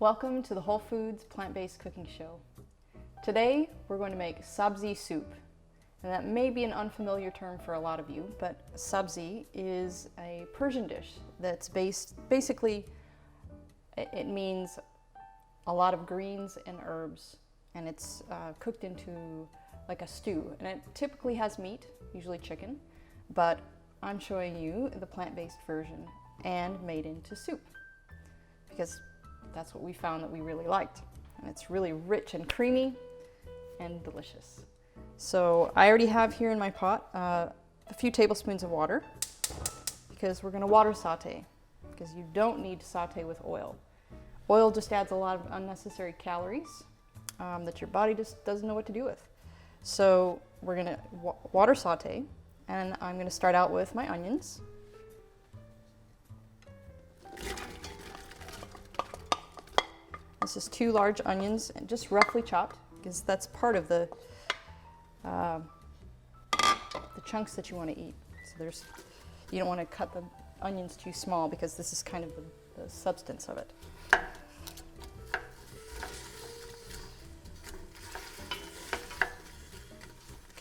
Welcome to the Whole Foods Plant-Based Cooking Show. Today we're going to make Sabzi Soup, and that may be an unfamiliar term for a lot of you, but Sabzi is a Persian dish that's basically it means a lot of greens and herbs, and it's cooked into like a stew, and it typically has meat, usually chicken, but I'm showing you the plant-based version and made into soup because that's what we found that we really liked, and it's really rich and creamy and delicious. So I already have here in my pot a few tablespoons of water because we're going to water saute, because you don't need to saute with oil. Oil just adds a lot of unnecessary calories that your body just doesn't know what to do with. So we're going to water saute, and I'm going to start out with my onions. This is 2 large onions, and just roughly chopped, because that's part of the chunks that you want to eat. So you don't want to cut the onions too small, because this is kind of the substance of it.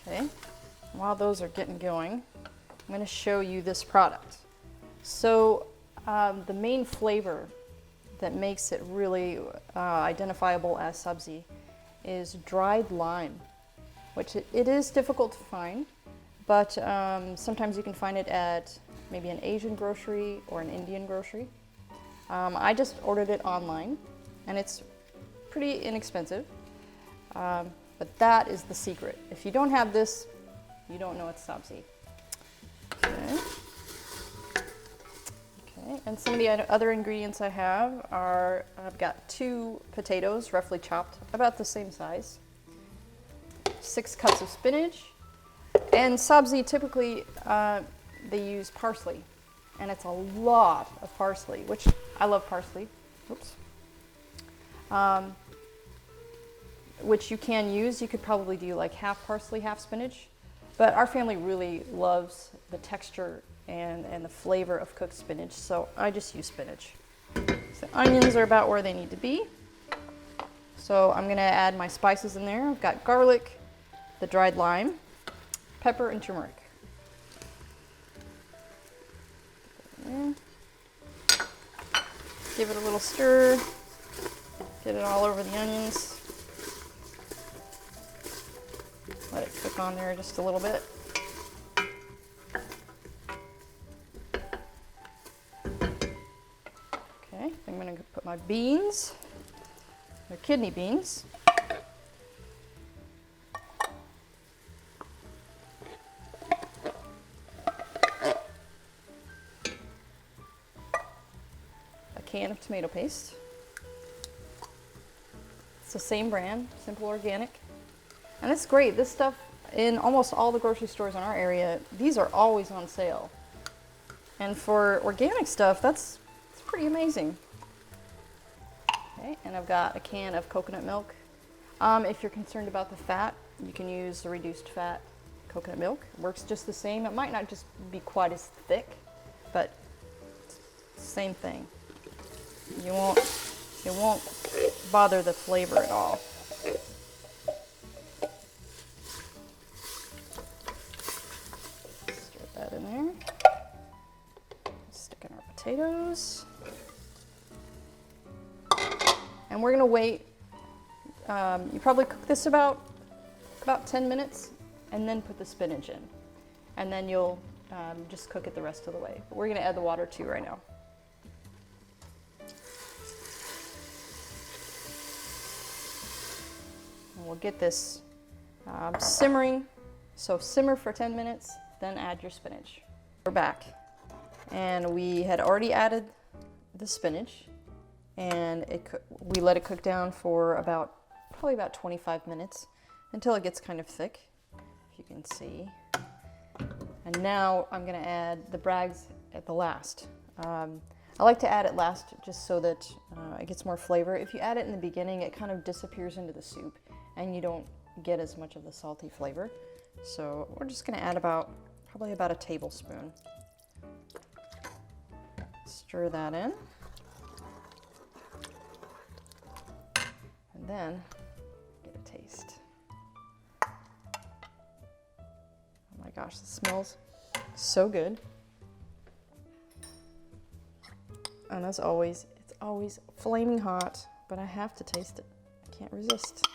Okay, while those are getting going, I'm going to show you this product. So the main flavor that makes it really identifiable as sabzi is dried lime, which it is difficult to find, but sometimes you can find it at maybe an Asian grocery or an Indian grocery. I just ordered it online, and it's pretty inexpensive, but that is the secret. If you don't have this, you don't know it's sabzi. Okay. And some of the other ingredients I have are, I've got 2 potatoes, roughly chopped, about the same size, 6 cups of spinach, and sabzi typically they use parsley, and it's a lot of parsley, which I love parsley. Oops. Which you can use. You could probably do like half parsley, half spinach, but our family really loves the texture and the flavor of cooked spinach, so I just use spinach. So onions are about where they need to be. So I'm gonna add my spices in there. I've got garlic, the dried lime, pepper, and turmeric. Give it a little stir, get it all over the onions. Let it cook on there just a little bit. Okay, I'm going to put my beans. They're kidney beans. A can of tomato paste. It's the same brand, Simple Organic. And it's great. This stuff in almost all the grocery stores in our area, these are always on sale. And for organic stuff, it's pretty amazing. Okay, and I've got a can of coconut milk. If you're concerned about the fat, you can use the reduced fat coconut milk. It works just the same. It might not just be quite as thick, but it's the same thing. It won't bother the flavor at all. That in there. Stick in our potatoes. And we're going to wait. You probably cook this about 10 minutes and then put the spinach in. And then you'll just cook it the rest of the way. But we're going to add the water too right now. And we'll get this simmering. So simmer for 10 minutes. Then add your spinach. We're back, and we had already added the spinach, and we let it cook down for probably about 25 minutes until it gets kind of thick, if you can see. And now I'm going to add the brags at the last. I like to add it last just so that it gets more flavor. If you add it in the beginning, it kind of disappears into the soup, and you don't get as much of the salty flavor. So we're just going to add probably about a tablespoon. Stir that in. then get a taste. Oh my gosh, this smells so good. And as always, it's always flaming hot, but I have to taste it. I can't resist.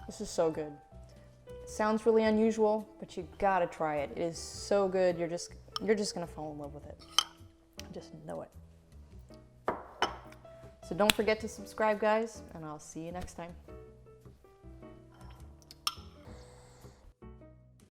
This is so good. It sounds really unusual, but you gotta try it. It is so good. You're just gonna fall in love with it. I just know it. So don't forget to subscribe, guys, and I'll see you next time.